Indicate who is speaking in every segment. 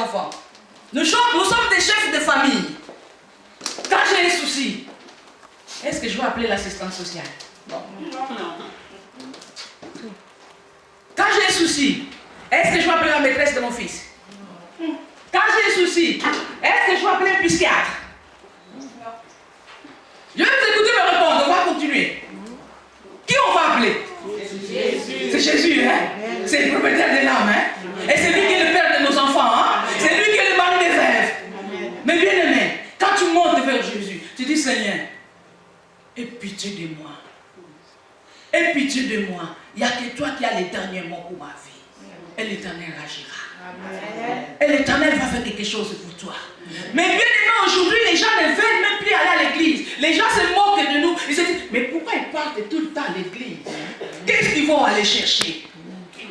Speaker 1: enfants. Nous sommes des chefs de famille. Quand j'ai un souci, est-ce que je vais appeler l'assistante sociale? Non. Quand j'ai un souci, est-ce que je vais appeler la maîtresse de mon fils? Quand j'ai un souci, est-ce que je vais appeler un psychiatre? Je vais vous écouter me répondre, on va continuer. Qui on va appeler? C'est Jésus, hein? C'est le propriétaire de l'âme, hein? Et c'est lui qui est le père de nos enfants, hein? C'est lui qui est le mari des veuves. Mais bien aimé, quand tu montes vers Jésus, tu dis Seigneur, aie pitié de moi. Aie pitié de moi. Il n'y a que toi qui as les derniers mots pour ma vie. Et l'Éternel agira. Et l'Éternel va faire quelque chose pour toi. Mais bien aimé, aujourd'hui, les gens ne veulent même plus aller à l'église. Les gens se moquent de nous. Ils se disent, mais pourquoi ils partent tout le temps à l'église? Qu'est-ce qu'ils vont aller chercher?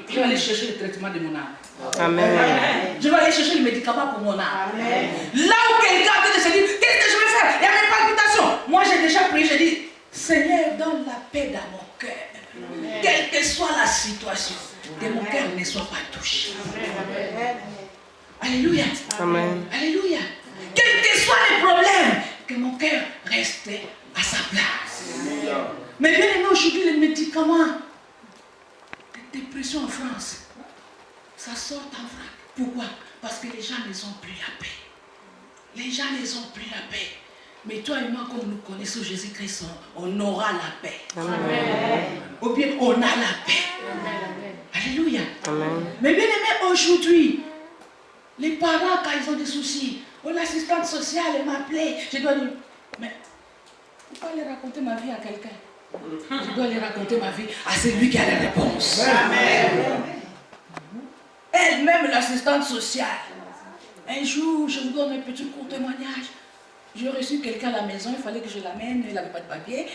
Speaker 1: Je vais aller chercher le traitement de mon âme. Amen. Je vais aller chercher le médicament pour mon âme. Amen. Là où quelqu'un se dit, qu'est-ce que je vais faire? Il y a mes palpitations. Moi, j'ai déjà prié, j'ai dit, Seigneur, donne la paix dans mon cœur. Amen. Quelle que soit la situation, que mon cœur ne soit pas touché. Amen. Alléluia. Amen. Alléluia. Quels que soient les problèmes, que mon cœur reste à sa place. Amen. Mais bien aimé, aujourd'hui, les médicaments de dépression en France, ça sort en vrac. Pourquoi? Parce que les gens ne ont plus la paix. Les gens ne ont plus la paix. Mais toi et moi, comme nous connaissons Jésus-Christ, on aura la paix. Amen. Ou bien on a la paix. Amen. Alléluia. Amen. Mais bien aimé, aujourd'hui, les parents, quand ils ont des soucis, l'assistante sociale, elle m'a appelé. Je dois dire, mais je ne peux pas aller raconter ma vie à quelqu'un. Je dois aller raconter ma vie à celui qui a la réponse. Amen. Elle-même, l'assistante sociale. Un jour, je vous donne un petit court témoignage. J'ai reçu quelqu'un à la maison, il fallait que je l'amène, il n'avait pas de papier.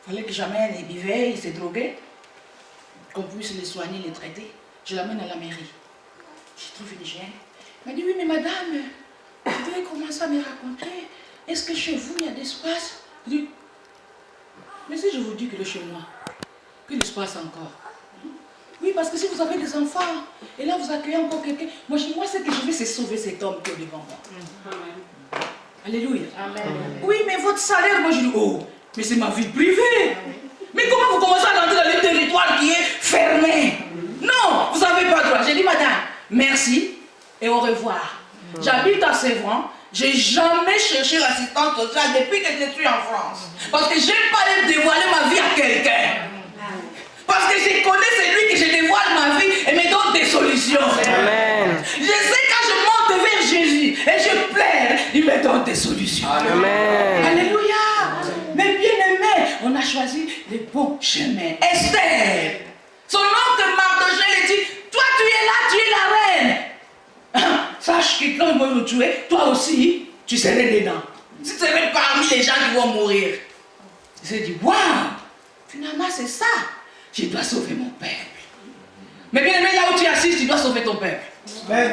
Speaker 1: Il fallait que j'amène, il buvait, il s'est drogué. Qu'on puisse le soigner, le traiter. Je l'amène à la mairie. Je trouve une hygiène. Elle m'a dit, oui, mais madame, vous devez commencer à me raconter. Est-ce que chez vous, il y a d'espace? Je dis, mais si je vous dis que le chez moi, qu'il l'espace encore. Oui, parce que si vous avez des enfants, et là vous accueillez encore quelqu'un, moi ce que je veux, c'est sauver cet homme qui est devant moi. Amen. Alléluia. Amen. Oui, mais votre salaire, moi je dis, oh, mais c'est ma vie privée. Amen. Mais comment vous commencez à rentrer dans le territoire qui est fermé? Non, vous n'avez pas le droit. J'ai dit, madame, merci et au revoir. J'habite à Sévran. Je n'ai jamais cherché l'assistante sociale depuis que je suis en France. Parce que je n'aime pas aller dévoiler ma vie à quelqu'un. Parce que je connais celui que je dévoile ma vie et me donne des solutions. Amen. Je sais quand je monte vers Jésus et je pleure, il me donne des solutions. Amen. Alléluia. Mais bien aimé, on a choisi les bons chemins. Esther, son oncle Mardochée lui dit, toi tu es là, tu es la reine. Sache que quand ils vont nous tuer, toi aussi, tu serais dedans. Tu serais parmi les gens qui vont mourir. Je dit, waouh, finalement c'est ça. Je dois sauver mon peuple. Mais bien aimé, là où tu assistes, tu dois sauver ton peuple. Amen.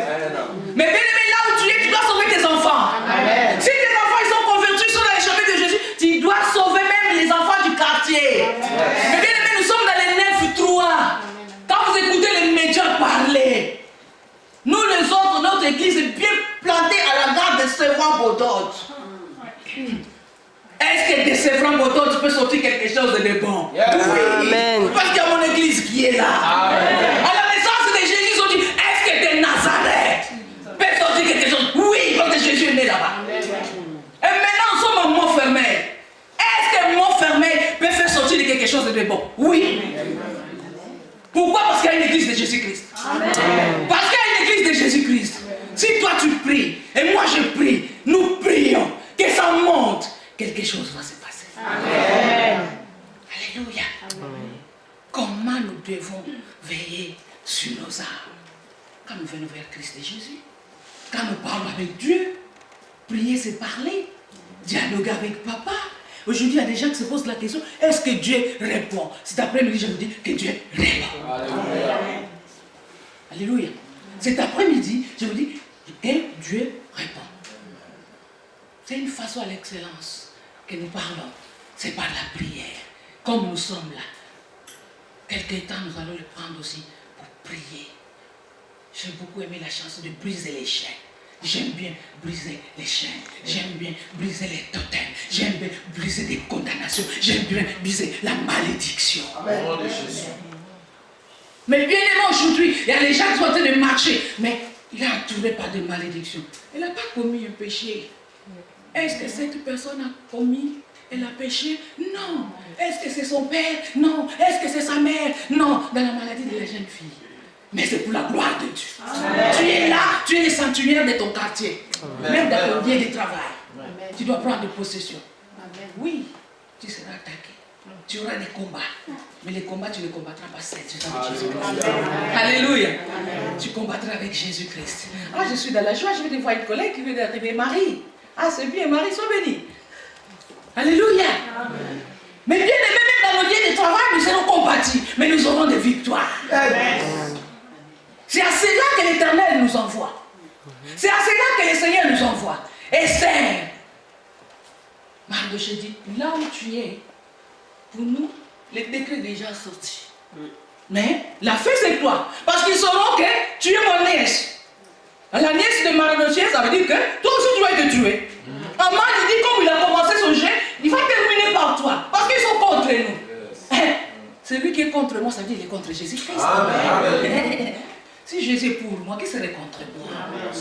Speaker 1: Mais bien aimé, là où tu es, tu dois sauver tes enfants. Amen. Si tes enfants ils sont convertis, ils sont dans les chemins de Jésus, tu dois sauver même les enfants du quartier. Amen. Mais bien aimé, nous sommes dans les 9-3. Quand vous écoutez les médias parler, nous les autres, notre église est bien plantée à la gare de Sévran-Bodot. Est-ce que de Sévran-Bodot, tu peux sortir quelque chose de bon? Yes. Oui. Amen. Parce qu'il y a mon église qui est là. Amen. À la naissance de Jésus, ils ont dit, est-ce que de Nazareth peut sortir quelque chose? Oui, parce que Jésus est né là-bas. Et maintenant, nous sommes en Montfermeil. Est-ce que Montfermeil peut faire sortir quelque chose de bon? Oui. Pourquoi? Parce qu'il y a une église de Jésus-Christ. Parce qu'il y a une église de Jésus-Christ. Si toi tu pries, et moi je prie, nous prions, que ça monte, quelque chose va se passer. Amen. Alléluia. Amen. Comment nous devons veiller sur nos âmes? Quand nous venons vers Christ et Jésus, quand nous parlons avec Dieu, prier c'est parler, dialoguer avec Papa. Aujourd'hui, il y a des gens qui se posent la question, est-ce que Dieu répond? Cet après-midi, je vous dis que Dieu répond. Alléluia. Alléluia. Cet après-midi, je vous dis que Dieu répond. C'est une façon à l'excellence que nous parlons. C'est par la prière. Comme nous sommes là, quelque temps, nous allons le prendre aussi pour prier. J'ai beaucoup aimé la chanson de briser les chaînes. J'aime bien briser les chaînes. J'aime bien briser les totems. J'aime bien briser des condamnations. J'aime bien briser la malédiction. Amen. Mais bien aimé aujourd'hui, il y a les gens qui sont en train de marcher. Mais il est entouré par des malédictions. Elle n'a pas commis un péché. Est-ce que cette personne a commis? Elle a péché? Non. Est-ce que c'est son père? Non. Est-ce que c'est sa mère? Non. Dans la maladie de la jeune fille. Mais c'est pour la gloire de Dieu. Amen. Tu es là, tu es le centenière de ton quartier. Amen. Même dans ton lieu de travail. Amen. Tu dois prendre possession. Amen. Oui, tu seras attaqué. Tu auras des combats. Mais les combats, tu ne les combattras pas seul. Tu seras avec Jésus-Christ. Alléluia. Amen. Tu combattras avec Jésus-Christ. Ah, je suis dans la joie, je vais voir une collègue qui vient d'arriver. Marie. Ah, c'est bien, Marie, sois bénie. Alléluia. Amen. Mais bien aimé, même dans nos lieux de travail, nous serons combattus. Mais nous aurons des victoires. Amen. C'est à cela que l'Éternel nous envoie. C'est à cela que le Seigneur nous envoie. Esther. Mardochée dit, là où tu es, pour nous, le décret est déjà sorti. Mais la fête c'est toi. Parce qu'ils sauront que tu es mon nièce. La nièce de Mardochée, ça veut dire que toi aussi tu vas être tué. Aman, il dit, comme il a commencé son jet, il va terminer par toi. Parce qu'ils sont contre nous. Celui qui est contre moi, ça veut dire qu'il est contre Jésus-Christ. Si Jésus est pour moi, qui serait contre moi?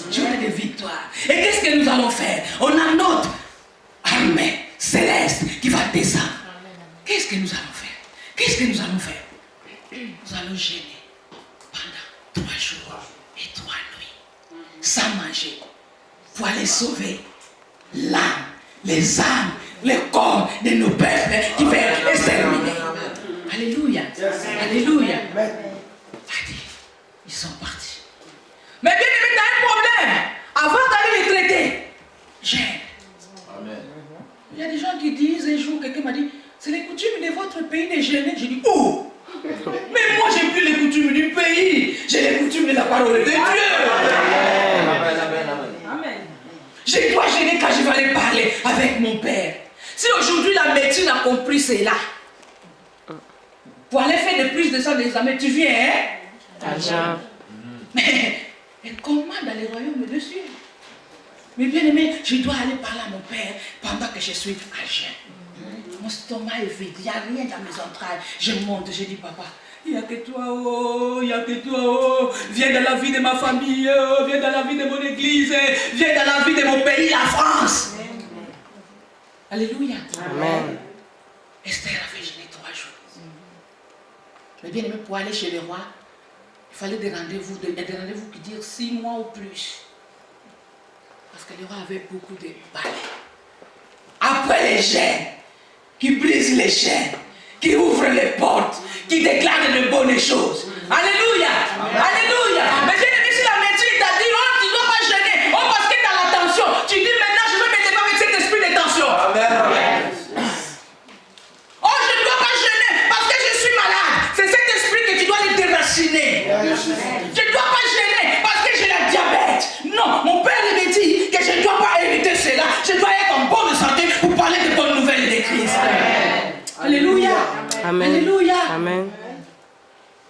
Speaker 1: J'aurai des victoires. Et qu'est-ce que nous allons faire? On a notre armée céleste qui va descendre. Qu'est-ce que nous allons faire? Qu'est-ce que nous allons faire? Nous allons gêner pendant 3 jours et 3 nuits, sans manger, pour aller sauver l'âme, les âmes, les corps de nos peuples qui vont être exterminés. Alléluia. Alléluia. Ils sont partis. Mais bien aimé, tu as un problème. Avant d'aller les traiter, gêne. Il y a des gens qui disent, un jour, quelqu'un m'a dit, c'est les coutumes de votre pays de gêner. J'ai dit, oh! Mais moi, j'ai plus les coutumes du pays. J'ai les coutumes de la parole de Dieu. Amen. Je dois gêner quand je vais aller parler avec mon père. Si aujourd'hui la médecine a compris cela, pour aller faire de plus de 100 examens, tu viens, hein? Mais comment dans les royaumes de Dieu? Mais bien aimé, je dois aller parler à mon père pendant que je suis à jeun. Mon stomac est vide, il n'y a rien dans mes entrailles. Je monte, je dis, papa, il n'y a que toi, oh, il n'y a que toi, oh. Viens dans la vie de ma famille, oh. Viens dans la vie de mon église, viens dans la vie de mon pays, la France. Alléluia. Amen. Esther a fait jeûner 3 jours. Mais bien aimé, pour aller chez le roi, il fallait des rendez-vous qui durent 6 mois ou plus. Parce que le roi avait beaucoup de balais. Après les chaînes, qui brisent les chaînes, qui ouvrent les portes, qui déclarent de bonnes choses. Alléluia. Amen. Alléluia. Mais bien aimé, si la médecine t'a dit, oh, tu ne dois pas gêner, oh, parce que tu as la tension, tu dis maintenant, je vais me lever avec cet esprit de tension. Amen. Oh, je ne dois pas gêner, parce que je suis malade. C'est cet esprit que tu dois le déraciner. Je ne dois pas gêner, parce que j'ai la diabète. Non, mon père me dit que je ne dois pas éviter cela. Je dois être en bonne santé pour parler de bonnes nouvelles de Christ. Amen. Alléluia. Amen. Alléluia. Amen.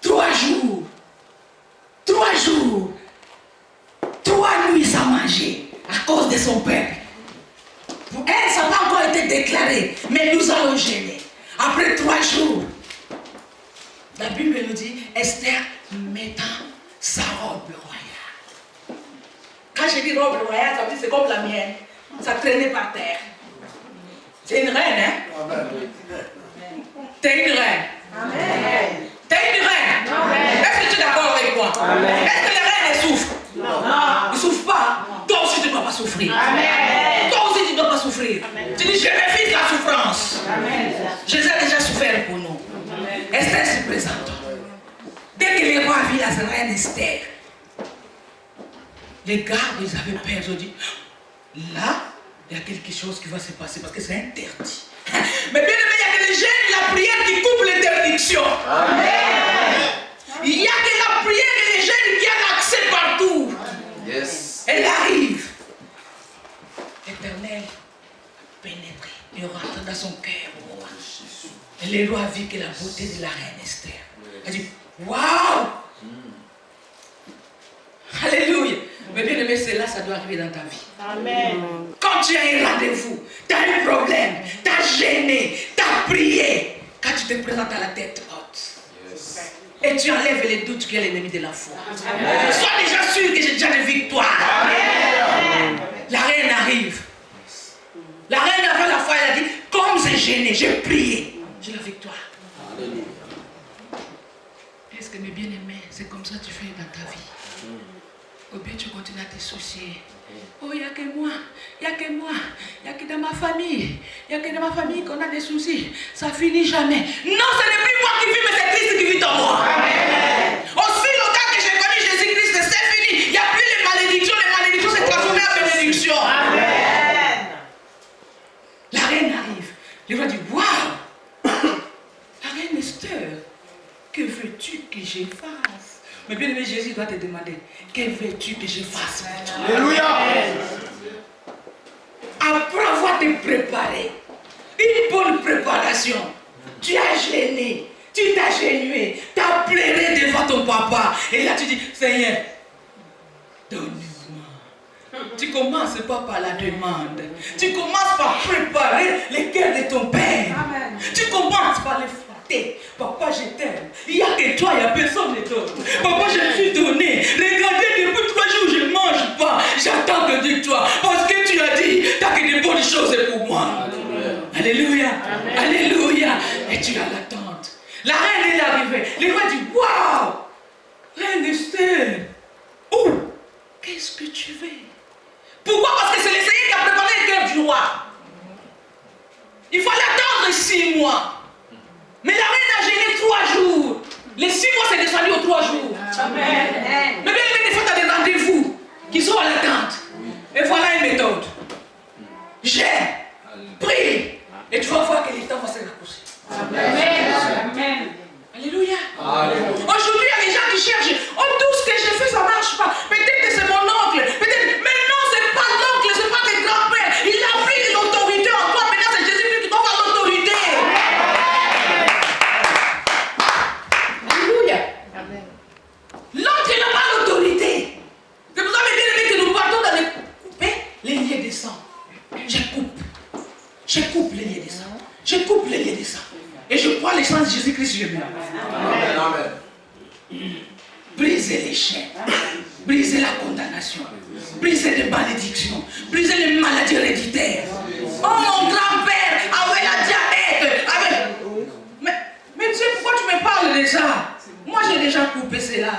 Speaker 1: 3 jours. 3 jours. 3 nuits sans manger à cause de son père. Pour elle, ça n'a pas encore été déclaré. Mais nous allons gêner. Après 3 jours, la Bible nous dit, Esther mettant sa robe royale. Quand je dis robe royale, ça veut dire c'est comme la mienne. Ça traînait par terre. C'est une reine, hein? T'es une reine. Amen. T'es une reine. Est-ce que tu es d'accord avec moi? Amen. Est-ce que les reines souffrent? Non. Ils ne souffrent pas. Toi aussi tu ne dois pas souffrir. Amen. Toi aussi tu ne dois pas souffrir. Amen. Tu dis, je refuse la souffrance. Amen. Jésus a déjà souffert pour nous. Amen. Esther se présente. Dès que les rois virent la reine Esther, les gardes, ils avaient peur. Ils ont dit, là, il y a quelque chose qui va se passer parce que c'est interdit. Mais bien aimé, il y a que les jeunes, la prière qui coupe l'interdiction. Amen. Il n'y a que la prière des jeunes qui a l'accès partout. Yes. Elle arrive. L'Éternel a pénétré. Il rentre dans son cœur au roi. Et le roi vit que la beauté de la reine Esther. Elle dit, waouh! Alléluia. Mais bien aimé, c'est là, ça doit arriver dans ta vie.
Speaker 2: Amen.
Speaker 1: Quand tu as un rendez-vous, tu as un problème, tu as gêné, tu as prié, quand tu te présentes à la tête haute, et tu enlèves les doutes qui est l'ennemi de la foi. Sois déjà sûr que j'ai déjà des victoires. La reine arrive. La reine avant la foi, elle a dit, comme j'ai gêné, j'ai prié, j'ai la victoire. Est-ce que mes bien-aimés, c'est comme ça que tu fais dans ta vie? Ou bien tu continues à te soucier. Oh, il n'y a que moi, il n'y a que moi, il n'y a que dans ma famille, il n'y a que dans ma famille qu'on a des soucis. Ça finit jamais. Non, ce n'est plus moi qui vis, mais c'est Christ qui vit en moi. Amen. Aussi longtemps que j'ai connu Jésus-Christ, c'est fini. Il n'y a plus les malédictions se transforment en bénédictions. Amen. La reine arrive. Le roi dit, waouh, la reine Esther, que veux-tu que je fasse? Mais bien aimé, Jésus doit te demander, que veux-tu que je fasse?
Speaker 3: Alléluia.
Speaker 1: Après avoir te préparé, une bonne préparation, tu as gêné, tu t'as gêné, tu as pleuré devant ton papa. Et là tu dis, Seigneur, donne-moi. Tu commences pas par la demande. Tu commences par préparer les cœurs de ton père. Amen. Tu commences par les flatter. Papa, je t'aime. Il n'y a que toi, il n'y a personne d'autre. Papa, je me suis donné. Regardez, depuis 3 jours, je ne mange pas. J'attends que de toi. Parce que tu as dit, tu as que de bonnes choses pour moi. Amen. Alléluia. Amen. Alléluia. Et tu as l'attente. La reine est arrivée. Le roi dit, waouh, reine Esther. Oh, qu'est-ce que tu veux? Pourquoi? Parce que c'est le Seigneur qui a préparé le cœur du roi. Il fallait attendre 6 mois. Mais la reine a gêné 3 jours. Les 6 mois, c'est descendu aux 3 jours. Amen. Mais bien, des fois, tu as des rendez-vous qui sont à l'attente. Et voilà une méthode. J'ai prie. Et tu vas voir que les temps vont se raccourcir. Amen. Amen. Alléluia. Aujourd'hui, il y a des gens qui cherchent. Oh, tout ce que j'ai fait, ça ne marche pas. Peut-être que c'est mon oncle. Peut-être. Mais non, ce n'est pas l'oncle, ce n'est pas le grand-père. Il a pris l'autorité en toi. Maintenant, c'est Jésus qui doit avoir l'autorité. Alléluia. L'oncle n'a pas l'autorité. C'est pour ça, mes bien-aimés, que nous partons dans les couper les liens de sang. Je coupe les liens de sang. Je coupe les liens de sang. Et je prends les sang de Jésus-Christ, je mets. Amen. Brisez les chaînes. Brisez la condamnation. Brisez les malédictions. Brisez les maladies héréditaires. Oh, mon grand-père avait la diabète. Mais tu sais pourquoi tu me parles de ça? Moi, j'ai déjà coupé cela.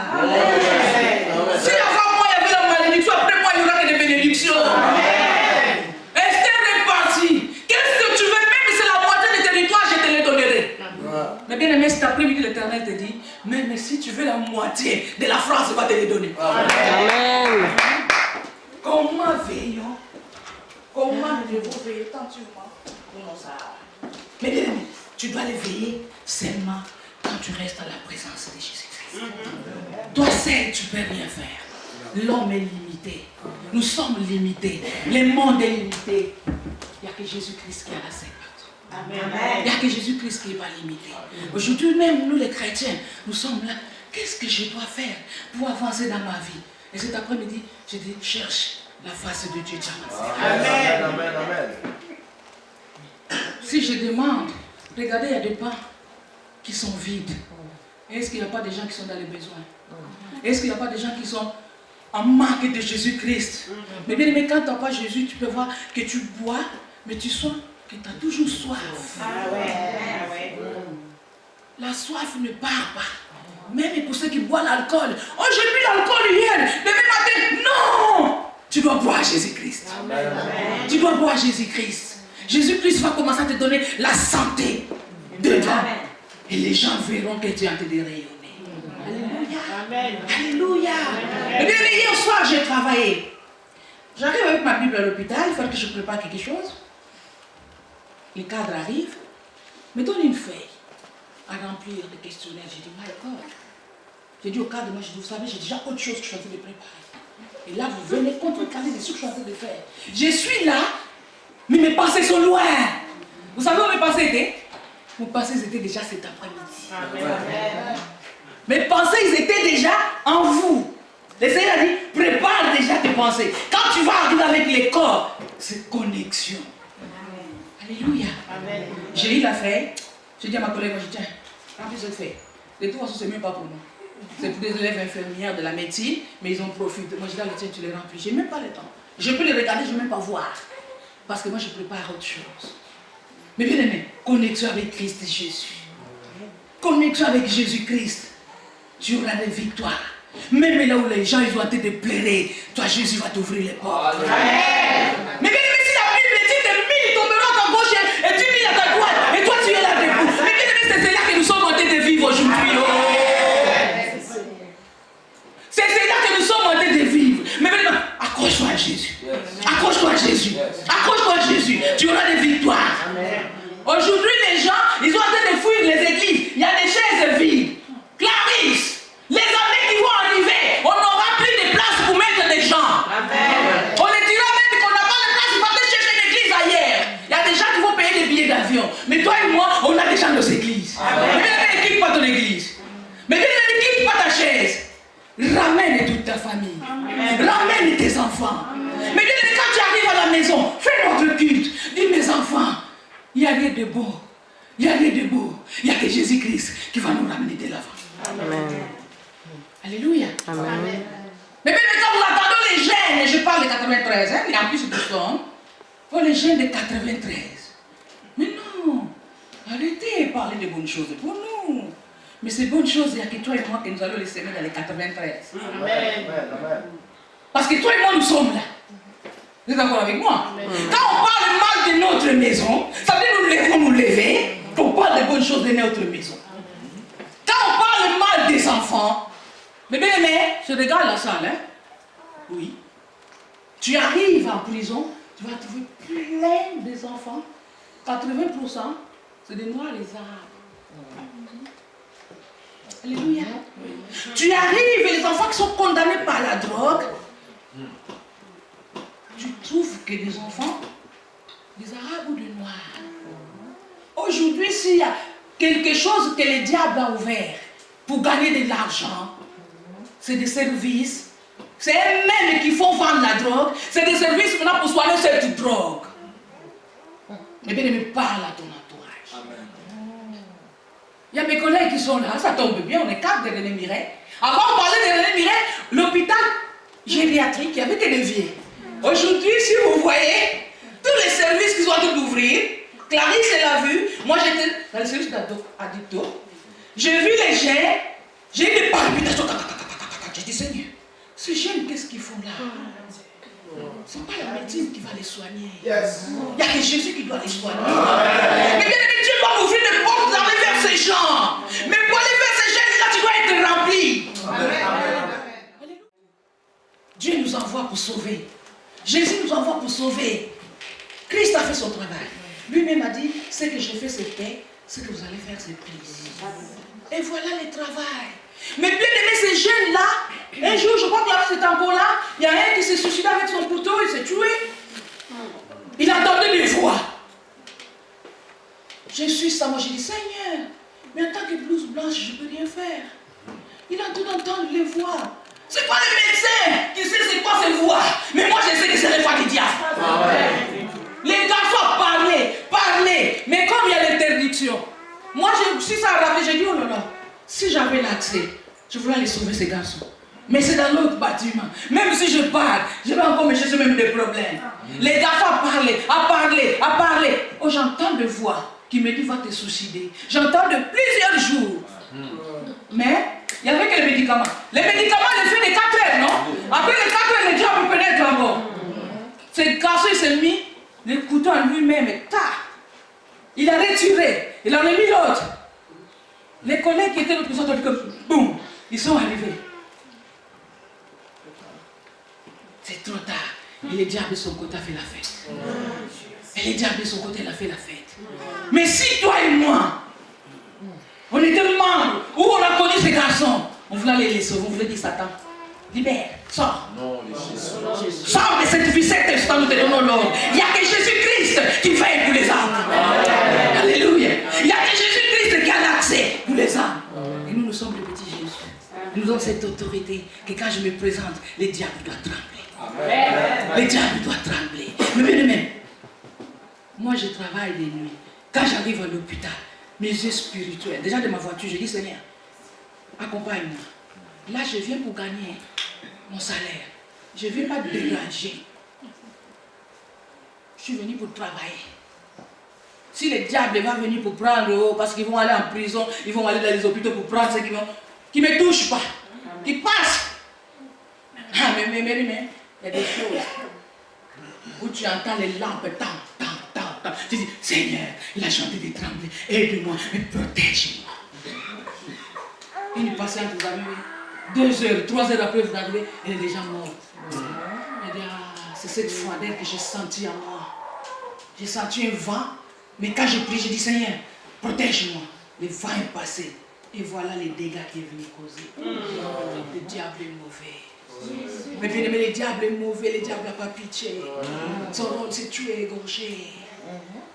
Speaker 1: Si avant moi, il y avait la malédiction, après moi, il y aura que des bénédictions. Esther est partie. Qu'est-ce que tu veux? Même si c'est la moitié du territoire, je te le donnerai. Mais bien aimé, cet après-midi, l'Éternel te dit, même si tu veux la moitié de la France, il va te le donner. Amen. Comment veillons? Comment devons veiller tant tu vois? Mais bien aimé, tu dois les veiller seulement quand tu restes à la présence de Jésus-Christ. Toi seul, tu ne peux rien faire. L'homme est limité. Nous sommes limités. Le monde est limité. Il n'y a que Jésus-Christ qui a la seule partout. Il n'y a que Jésus-Christ qui n'est pas limité. Aujourd'hui, même nous les chrétiens, nous sommes là. Qu'est-ce que je dois faire pour avancer dans ma vie? Et cet après-midi, je dis, cherche la face de Dieu. Amen. Amen. Amen. Si je demande, regardez, il y a des pains qui sont vides. Est-ce qu'il n'y a pas des gens qui sont dans les besoins? Est-ce qu'il n'y a pas des gens qui sont en manque de Jésus-Christ? Mais bien aimé, quand tu n'as pas Jésus, tu peux voir que tu bois, mais tu sens que tu as toujours soif. La soif ne part pas. Même pour ceux qui boivent l'alcool. Oh, j'ai bu l'alcool hier, demain matin. Non! Tu dois boire Jésus-Christ. Tu dois boire Jésus-Christ. Jésus-Christ va commencer à te donner la santé dedans. Et les gens verront que tu es en train de rayonner. Alléluia. Amen. Alléluia. Et bien, hier soir, j'ai travaillé. J'arrive avec ma Bible à l'hôpital, il faut que je prépare quelque chose. Le cadre arrive, me donne une feuille à remplir de questionnaires. J'ai dit, my God. J'ai dit au cadre, moi, je dis, vous savez, j'ai déjà autre chose que je suis en train de préparer. Et là, vous venez contrecarrer des trucs que je suis en train de faire. Je suis là, mais mes pensées sont loin. Vous savez où mes pensées étaient? Mes pensées étaient déjà cet après-midi. Mes pensées, ils étaient déjà en vous. Le Seigneur a dit, prépare déjà tes pensées. Quand tu vas arriver avec les corps, c'est connexion. Alléluia. J'ai eu la feuille. J'ai dit à ma collègue, moi, je dis, tiens, remplis cette feuille. De toute façon, ce n'est même pas pour moi. C'est pour des élèves infirmières de la médecine, mais ils ont profité. Moi, je dis, tiens, tu les remplis. Je n'ai même pas le temps. Je peux les regarder, je ne vais même pas voir. Parce que moi, je prépare autre chose. Mais bien aimé, connexion avec Christ Jésus. Connexion avec Jésus-Christ. Tu auras des victoires. Même là où les gens ils ont été de pleurer, toi, Jésus va t'ouvrir les portes. Mais bien aimé, si la Bible dit que 1000 tomberont à ta gauche et 10 000 à ta droite, et toi, tu es là debout. Mais bien aimé, c'est cela que nous sommes en train de vivre aujourd'hui. C'est cela que nous sommes en train de vivre. Mais maintenant, accroche-toi à Jésus. Accroche-toi à Jésus. Accroche-toi à Jésus. Tu auras des victoires. Aujourd'hui, les gens, ils sont en train de fuir les églises. Il y a des chaises vides. Clarisse, les années qui vont arriver, on n'aura plus de place pour mettre des gens. On les dira même qu'on n'a pas de place pour aller chercher une église ailleurs. Il y a des gens qui vont payer des billets d'avion. Mais toi et moi, on a déjà nos églises. Mais bien, ne quitte pas ton église. Mais bien, ne quitte pas ta chaise. Ramène toute ta famille. Ramène tes enfants. Mais bien, quand tu arrives à la maison, fais notre culte. Dis mes enfants, il n'y a rien de beau. Il n'y a rien de beau. Il n'y a que Jésus-Christ qui va nous ramener de l'avant. Amen. Alléluia. Amen. Mais bien, quand vous attendez les jeunes, et je parle de 93, hein, il y a en plus de son, pour les jeunes de 93. Mais non, arrêtez de parler de bonnes choses pour nous. Mais ces bonnes choses, il n'y a que toi et moi que nous allons les semer dans les 93. Amen. Parce que toi et moi, nous sommes là. Vous êtes d'accord avec moi? Amen. Quand on parle mal de notre maison, ça veut dire que nous devons nous lever pour parler de bonnes choses de notre maison. Quand on parle mal des enfants, mais bien aimé, je regarde la salle, hein? Oui. Tu arrives en prison, tu vas trouver plein des enfants. 80%, c'est des noirs et des arabes. Alléluia. Tu arrives et les enfants qui sont condamnés par la drogue, tu trouves que des enfants, des arabes ou des noirs. Aujourd'hui, s'il y a quelque chose que le diable a ouvert pour gagner de l'argent, c'est des services. C'est eux-mêmes qui font vendre la drogue. C'est des services maintenant pour soigner cette drogue. Mais bien, ne parle à ton entourage. Il y a mes collègues qui sont là, ça tombe bien, on est 4 de René Miret. Avant, on parlait de René Miret, l'hôpital gériatrique, il n'y avait que des vieux. Aujourd'hui, si vous voyez, tous les services qui sont en train d'ouvrir, Clarisse, elle a vu, moi j'étais dans le service d'addicto, j'ai vu les jeunes, j'ai eu des palpitations, j'ai dit Seigneur, ces jeunes, qu'est-ce qu'ils font là? Ce n'est pas la médecine qui va les soigner. Il n'y a que Jésus qui doit les soigner. Mais bien aimé, Dieu doit ouvrir des portes pour aller vers ces gens. Mais pour aller vers ces gens, là, tu dois être rempli. Amen. Dieu nous envoie pour sauver. Jésus nous envoie pour sauver. Christ a fait son travail. Lui-même a dit, ce que je fais, c'est paix. Ce que vous allez faire, c'est plaisir. Et voilà le travail. Mais bien aimé, ces jeunes-là, un jour, je crois que là, c'était encore là, il y a un qui s'est suicidé avec son couteau, il s'est tué. Il entendait des voix. Je suis ça, moi j'ai dit, Seigneur, mais en tant que blouse blanche, je ne peux rien faire. Il a tout d'entendre les voix. C'est pas les médecins qui savent c'est quoi ces voix. Mais moi, je sais que c'est les voix du diable. Les garçons parlaient. Mais comme il y a l'interdiction, moi, si ça a rappelé, j'ai dit, oh là là, si j'avais l'accès, je voulais aller sauver ces garçons. Mais c'est dans l'autre bâtiment. Même si je parle, je vais encore me chercher même des problèmes. Les garçons à parler. Oh, j'entends des voix qui me disent, va te suicider. J'entends de plusieurs jours. Mais, il n'y avait que les médicaments. Les médicaments, les fait des 4 heures, non? Après les 4 heures, le diable peut pénétrer en mort. Ce garçon, il s'est mis le couteau en lui-même et il a retiré. Il en a mis l'autre. Les collègues qui étaient dans le prison ont dit comme boum, ils sont arrivés. C'est trop tard. Et le diable de son côté a fait la fête. Et le diable de son côté, il a fait la fête. Mais si toi et moi, on était membres, où on a connu ces garçons, on voulait aller les sauver, on voulait dire Satan, libère, sors. Non, sors de cette vie, cet instant, nous te donnons l'ordre. Il n'y a que Jésus-Christ qui veille pour les âmes. Alléluia. Il n'y a que Jésus-Christ qui a l'accès pour les âmes. Et nous sommes le petit Jésus. Nous avons cette autorité que quand je me présente, les diables doivent trembler. Le diable doit trembler. Mais bien aimé, moi je travaille les nuits. Quand j'arrive à l'hôpital, mes yeux spirituels, déjà de ma voiture, je dis Seigneur, accompagne-moi. Là, je viens pour gagner mon salaire. Je ne viens pas te déranger. Je suis venu pour travailler. Si le diable va venir pour prendre, parce qu'ils vont aller en prison, ils vont aller dans les hôpitaux pour prendre ce qui ne me touchent pas, qui passent. Ah, mais, il y a des choses où tu entends les lampes, tu dis, Seigneur, il a chanté de trembler, aide-moi, mais protège-moi. Une patiente, vous avez vu, 2 heures, 3 heures après, vous arrivez, elle est déjà morte. Elle dit, ah, c'est cette froideur que j'ai sentie en moi. J'ai senti un vent, mais quand je prie, je dis, Seigneur, protège-moi. Le vent est passé. Et voilà les dégâts qu'il est venu causer. Le diable est mauvais. Mais bien aimé, le diable est mauvais, le diable n'a pas pitié. Son rôle, c'est tuer, égorger.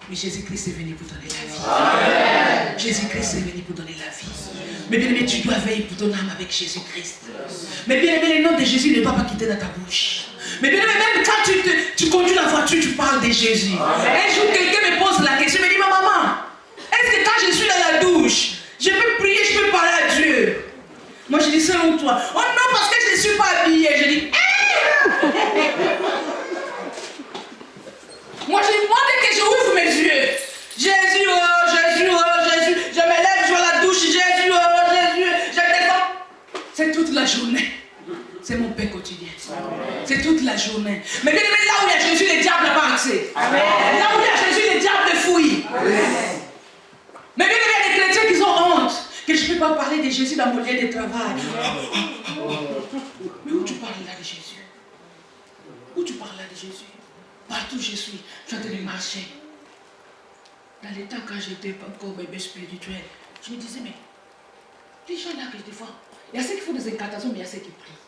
Speaker 1: Mais Jésus-Christ est venu pour donner la vie. Jésus-Christ est venu pour donner la vie. Mais bien aimé, tu dois veiller pour ton âme avec Jésus-Christ. Mais bien aimé, le nom de Jésus ne doit pas quitter dans ta bouche. Mais bien aimé, même quand tu conduis la voiture, tu parles de Jésus. Un jour, quelqu'un me pose la question, il me dit, ma maman, est-ce que quand je suis dans la douche, je peux prier, je peux parler à Dieu? Moi, je dis, selon toi. Oh non, parce que je ne suis pas habillée. Je dis, moi, dès que j'ouvre mes yeux, Jésus, oh Jésus, oh Jésus, je me lève, je vais à la douche, Jésus, oh Jésus, je descends. C'est toute la journée. C'est mon pain quotidien. C'est toute la journée. Mais bien aimé, là où il y a Jésus, le diable n'a pas accès. Là où il y a Jésus, le diable fouille. Mais bien aimé, il y a des chrétiens qui ont honte que je ne peux pas parler de Jésus dans mon lieu de travail. Mais où tu parles là de Jésus? Où tu parles là de Jésus? Partout où je suis, je suis en train de marcher. Dans les temps quand j'étais encore bébé spirituel, je me disais, mais les gens là que des fois, il y a ceux qui font des incantations, mais il y a ceux qui prient.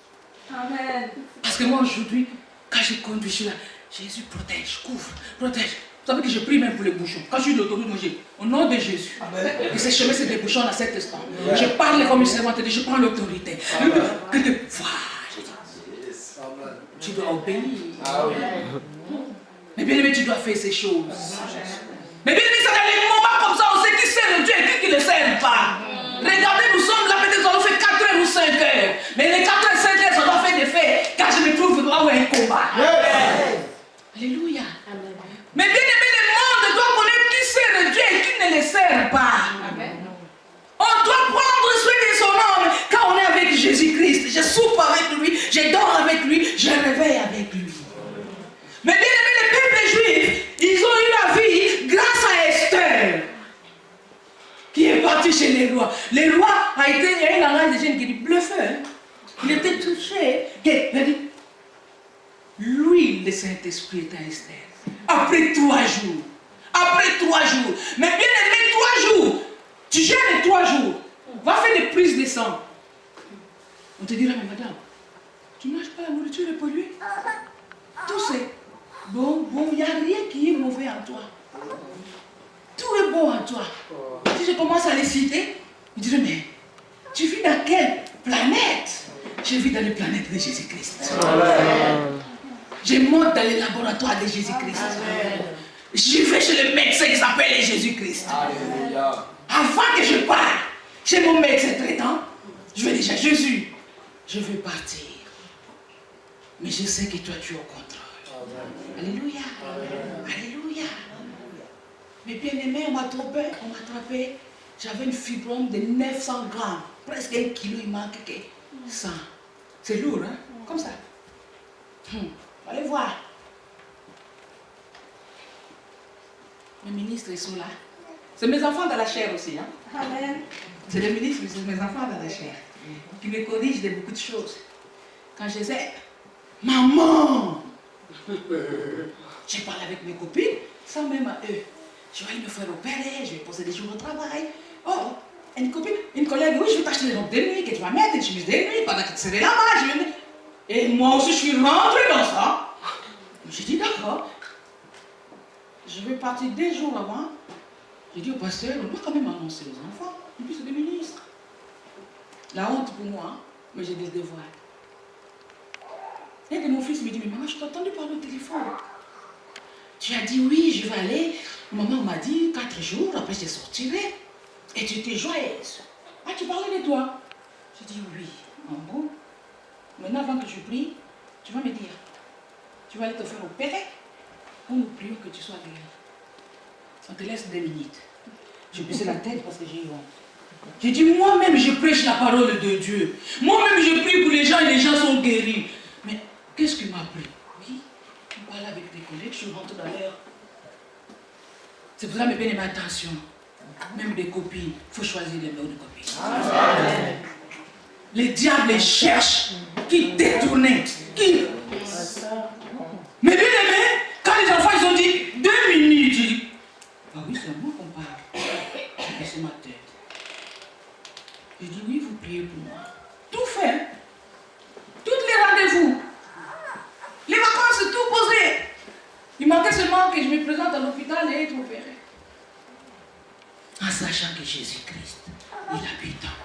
Speaker 1: Amen. Parce que moi aujourd'hui, quand je conduis, je suis là, Jésus protège, couvre, protège. Vous savez que je prie même pour les bouchons. Quand je suis de l'autoroute, moi j'ai au nom de Jésus. Et ces chemins, c'est des bouchons à cet instant. Je parle comme une servante, je prends l'autorité. Que de foi. Tu dois obéir. Mais bien aimé, tu dois faire ces choses. Mais bien aimé, ça dans les moments comme ça, on sait qui sert Dieu et qui ne le sert pas. Regardez, nous sommes là, peut-être on fait 4 heures ou 5 heures. Mais les 4 heures, 5 heures, ça doit faire des faits. Car je me trouve là où il y a un combat. Alléluia. Mais bien aimé, le monde doit connaître qui sert Dieu et qui ne le sert pas. On doit prendre soin de son âme. Quand on est avec Jésus-Christ, je soupe avec lui, je dors avec lui, je réveille avec lui. Mais bien aimé, les peuples juifs, ils ont eu la vie grâce à Esther, qui est partie chez les rois. Le roi a été, il y a une langage de jeunes qui dit bluffeur. Il était touché. Il a dit, l'huile de Saint-Esprit est à Esther. Après 3 jours. Après 3 jours. Mais bien aimé, 3 jours. Tu jeûnes 3 jours. Va faire des prises de sang. On te dira, mais madame, tu ne manges pas la nourriture polluée? Tout c'est bon, il n'y a rien qui est mauvais en toi. Tout est bon en toi. Si je commence à les citer, je dirais, mais tu vis dans quelle planète? Je vis dans les planètes de Jésus-Christ. Je monte dans les laboratoires de Jésus-Christ. Je vais chez le médecin qui s'appelle Jésus-Christ. Avant que je parte chez mon médecin traitant, je vais déjà, Jésus, je veux partir. Mais je sais que toi, tu es au contrôle. Alléluia. Alléluia. Mais bien aimé, on m'a attrapé. J'avais une fibrome de 900 grammes. Presque 1 kilo, il manque que 100. C'est lourd, hein? Comme ça. Allez voir. Mes ministres, ils sont là. C'est mes enfants dans la chair aussi. Hein? Amen. C'est les ministres, c'est mes enfants dans la chair. Qui me corrigent de beaucoup de choses. Quand je disais, maman, j'ai parlé avec mes copines, sans même à eux. Je vais me faire opérer, je vais poser des jours au travail. Oh, une copine, une collègue, oui, je vais t'acheter des robes de nuit, que tu vas mettre, une chemise de nuit, pendant que tu serais là-bas. Et moi aussi, je suis rentrée dans ça. J'ai dit, d'accord. Je vais partir 2 jours avant. J'ai dit au pasteur, on doit quand même annoncer aux enfants. Et puis, c'est des ministres. La honte pour moi, hein, mais j'ai des devoirs. Un de mon fils me dit, mais maman, je t'ai entendu parler au téléphone. Tu as dit oui, je vais aller. Maman m'a dit 4 jours, après je sortirai. Et tu étais joyeuse. Ah, tu parlais de toi? J'ai dit oui. En bon. Maintenant, avant que je prie, tu vas me dire, tu vas aller te faire opérer. Ou nous prions que tu sois guéri. On te laisse 2 minutes. J'ai baissé la tête parce que j'ai eu honte. J'ai dit, moi-même, je prêche la parole de Dieu. Moi-même, je prie pour les gens et les gens sont guéris. Mais qu'est-ce qui m'a pris? Oui, on parle avec des collègues, je rentre dans l'air. C'est pour ça, mes bien-aimés, attention. Même des copines, il faut choisir les meilleures copines. Amen. Les diables cherchent qui détournent, qui... Mais bien aimé, quand les enfants ils ont dit 2 minutes, j'ai dit, ah oui, c'est à moi qu'on parle. J'ai baissé ma tête. J'ai dit, oui, vous priez pour moi. Tout fait. Tous les rendez-vous. Les vacances, tout posé. Il manquait seulement que je me présente à l'hôpital et être opéré. En sachant que Jésus-Christ, il habite en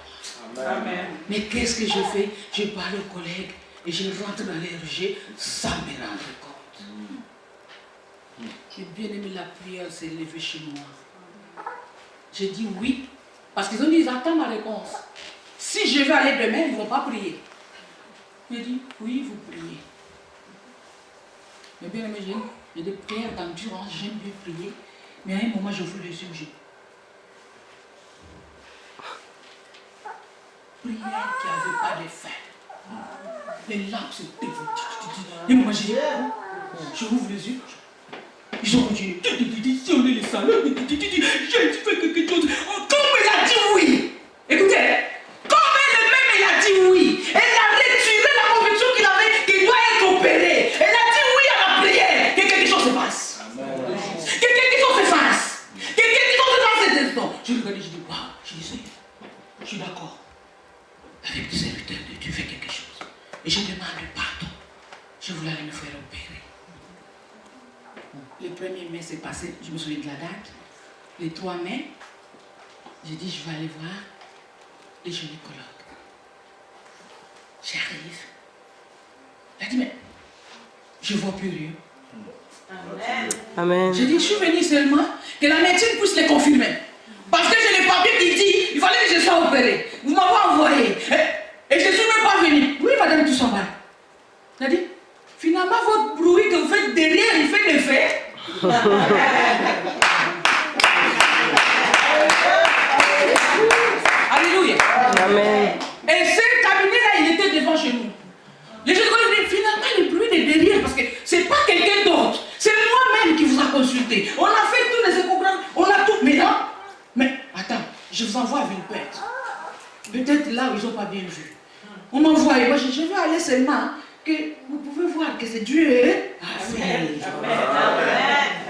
Speaker 1: moi. Amen. Mais qu'est-ce que je fais? Je parle aux collègues et je rentre dans les rejets sans me rendre compte. J'ai bien aimé la prière s'est levée chez moi. J'ai dit oui, parce qu'ils ont dit, ils attendent ma réponse. Si je vais aller demain, ils ne vont pas prier. J'ai dit, oui, vous priez. Mais bien aimé, j'ai des prières d'endurance, j'aime bien prier. Mais à un moment, je voulais les yeux. Prière qui n'avait pas de fin. Les lampes se dévoilent. Et moi, j'ai dit, je ouvre les yeux. Ils ont continué. Si on est les salauds, j'ai fait quelque chose. Comme il a dit oui. Écoutez, comme elle-même, il a dit oui. Elle a retiré la conviction qu'il avait, qu'il doit être opéré. Elle a dit oui à la prière. Que quelque chose se passe. Que quelque chose se fasse. Que quelque chose se fasse cet instant. Je regardais, je dis, waouh. Je dis, Seigneur, je suis d'accord. Avec des serviteurs de Dieu, fais quelque chose. Et je demande pardon. Je voulais aller me faire opérer. Le 1er mai s'est passé, je me souviens de la date. Le 3 mai, j'ai dit, je vais aller voir les gynécologues. J'arrive. Elle a dit, mais je ne vois plus rien. Amen. Amen. J'ai dit, je suis venue seulement que la médecine puisse les confirmer. Parce que j'ai les papiers qui disent, il fallait que je sois opéré. Vous m'avez envoyé. Et je ne suis même pas venue. Oui, madame Toussamba. Elle a dit, finalement, votre bruit que vous faites derrière, il fait des faits. Alléluia. Amen. Et ce cabinet-là, il était devant chez nous. Les gens disaient, finalement, le bruit de derrière, parce que ce n'est pas quelqu'un d'autre. C'est moi-même qui vous a consulté. On a fait tous les échographes, on a tout. Mais là, mais attends, je vous envoie à Villepinte. Peut-être là où ils n'ont pas bien vu. On m'envoie, moi je veux aller seulement que vous pouvez voir que c'est Dieu a fait.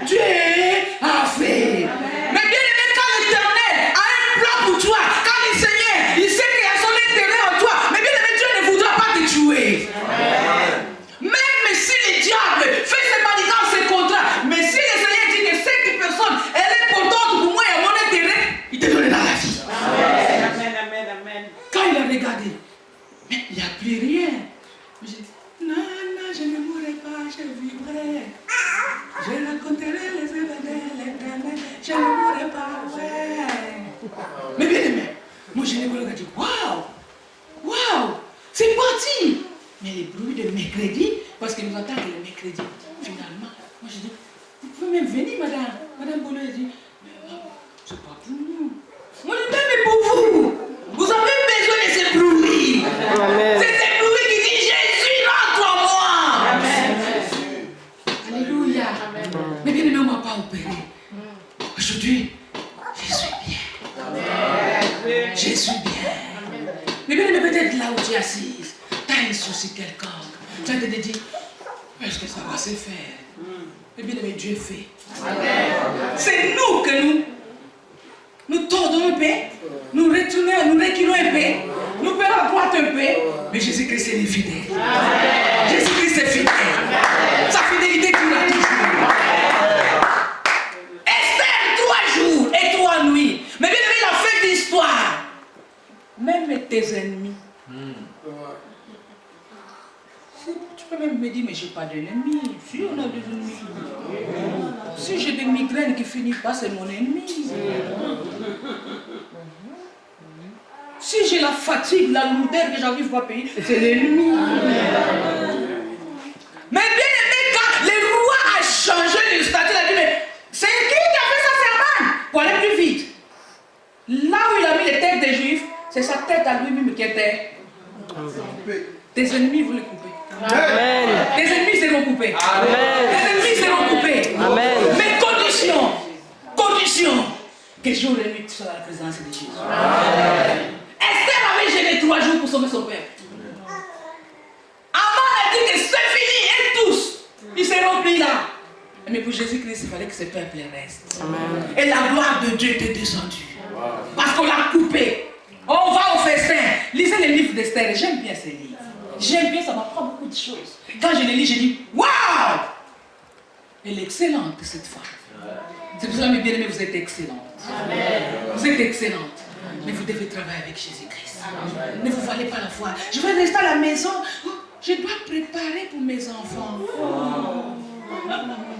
Speaker 1: Dieu a fait. Mais bien aimé, quand l'Éternel a un plan pour toi, quand le Seigneur, il sait qu'il y a son intérêt en toi, mais bien aimé, Dieu ne voudra pas te tuer. Même si le diable fait ses manigances, ses contrats, mais si le Seigneur dit que cette personne, elle est importante pour moi et à mon intérêt, il te donnera la vie. Amen, amen, amen. Quand il a regardé, mais il n'y a plus rien. J'ai dit, non, non, je ne mourrai pas, je vivrai. Je raconterai les événements de l'Éternel, je ne mourrai pas, ouais. Mais bien aimé, mon gynécologue a dit, waouh, waouh, c'est parti. Mais les bruits de mercredi, parce que nous attendons le mercredi, finalement, moi j'ai dit, vous pouvez même venir, madame. Madame Bono a dit, mais c'est pas pour nous. Moi je dis, mais pour vous. Vous avez besoin de ces bruits. Amen. C'est ces bruits qui disent Jésus rentre en moi. Amen. Alléluia. Amen. Mais bien aimé, on ne m'a pas opéré. Aujourd'hui, je suis bien. Amen. Je suis bien. Amen. Mais bien aimé, peut-être là où tu es assise, tu as un souci quelconque. Tu as te dit, est-ce que ça va se faire? Mais bien aimé, Dieu fait. Amen. C'est nous que nous tordons un peu, nous retournons, nous reculons un peu, nous prenons à droite un peu, mais Jésus-Christ est fidèle. Jésus-Christ est fidèle. Sa fidélité durera toujours. Esther, 3 jours et 3 nuits. Mais bien aimé, la fin d'histoire. Même tes ennemis. Tu peux même me dit, mais je n'ai pas d'ennemis. Si on a des ennemis. Si j'ai des migraines qui finissent pas, c'est mon ennemi. Si j'ai la fatigue, la lourdeur que j'arrive pas à payer, c'est l'ennemi. Mais bien aimé, quand le roi a changé le statut, il a dit, mais c'est qui a fait ça, c'est Aman, pour aller plus vite. Là où il a mis les têtes des Juifs, c'est sa tête à lui-même qui était. Tes ennemis vont les couper.
Speaker 2: Amen.
Speaker 1: Tes ennemis seront coupés.
Speaker 2: Amen.
Speaker 1: Tes ennemis seront coupés.
Speaker 2: Amen.
Speaker 1: Mais condition, que jour et nuit tu sois dans la présence de Jésus. Esther avait gêné 3 jours pour sauver son père. Aman a dit que c'est fini et tous, ils seront pris là. Mais pour Jésus-Christ, il fallait que ce peuple reste.
Speaker 2: Amen.
Speaker 1: Et la gloire de Dieu était descendue. Parce qu'on l'a coupé. On va au festin. Lisez les livres d'Esther. J'aime bien ces livres. J'aime bien, ça m'apprend beaucoup de choses. Quand je les lis, je dis waouh! Elle est excellente, cette femme. C'est pour ça, mes bien-aimés, vous êtes excellente. Vous êtes excellente. Mais vous devez travailler avec Jésus-Christ. Ne vous valez pas la foi. Je vais rester à la maison. Je dois préparer pour mes enfants.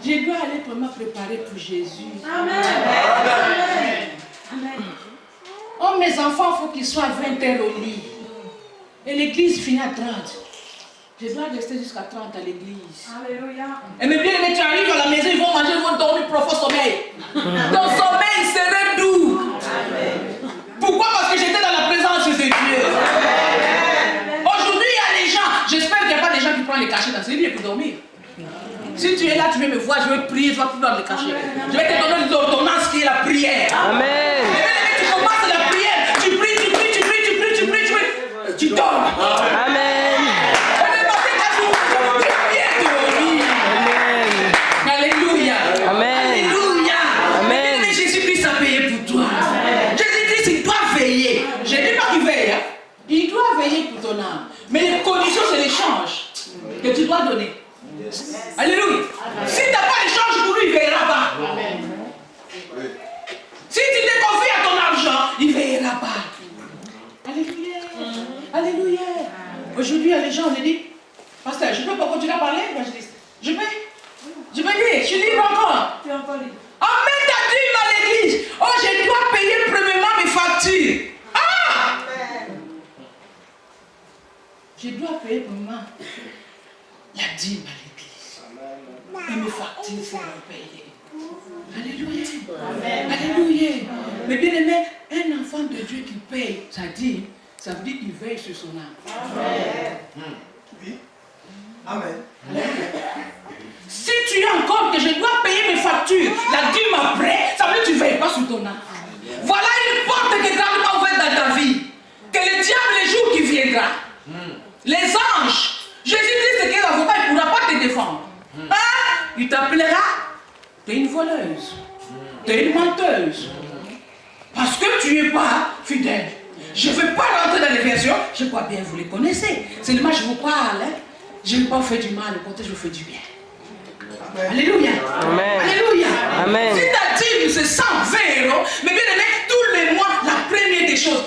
Speaker 1: Je dois aller vraiment préparer pour Jésus. Amen. Amen. Oh, mes enfants, il faut qu'ils soient à 20 heures au lit. Et l'église finit à 30. Je dois rester jusqu'à 30 à l'église. Alléluia. Et mes bien-aimés, tu arrives à la maison, ils vont manger, ils vont dormir profond sommeil. Ton sommeil serait doux. Amen. Pourquoi? Parce que j'étais dans la présence de Dieu. Aujourd'hui, il y a des gens, j'espère qu'il n'y a pas des gens qui prennent les cachets dans ces lits pour dormir. Si tu es là, tu veux me voir, je vais prier, tu vas plus dans le cachet. Je vais te donner l'ordonnance qui est la prière. Amen. Tu commences la prière, tu pries, tu dors. Amen. Alléluia. Amen. Alléluia. Amen. Mais Jésus-Christ a payé pour toi. Jésus-Christ, il doit veiller. Je ne dis pas qu'il veille. Il doit veiller pour ton âme. Mais les conditions, c'est l'échange que tu dois donner. Alléluia. Si tu n'as pas l'échange pour lui, il ne veillera pas. Amen. Si tu te confies à ton argent, il ne veillera pas. Alléluia. Alléluia. Aujourd'hui, il y a les gens, on dit, pasteur, je ne peux pas continuer à parler, évangéliste. Je vais dire, je suis libre encore. Tu es encore libre. Emmène ta dîme à l'église. Oh, je dois payer premièrement mes factures. Ah! Je dois payer premièrement la dîme à l'église. Et mes factures seront payées. Alléluia. Amen. Alléluia. Mais bien aimé, un enfant de Dieu qui paye sa dîme, ça veut dire qu'il veille sur son âme. Amen. Oui. Amen. Si tu es encore que je dois payer mes factures, la dîme après, ça veut dire que tu ne veilles pas sur ton âme. Voilà une porte qui est grandement ouverte dans ta vie. Que le diable, les jours qui viendra, les anges, Jésus-Christ qui est l'avocat, il ne pourra pas te défendre. Hein? Il t'appellera, tu es une voleuse, tu es une menteuse. Parce que tu n'es pas fidèle. Je ne vais pas rentrer dans les versions, je crois bien vous les connaissez. Seulement je vous parle, hein? Je ne vais pas vous faire du mal, au contraire je vous fais du bien. Amen. Alléluia. Amen. Alléluia. Amen. Si ta dîme c'est 120 €, mais bien aimé, tous les mois, la première des choses.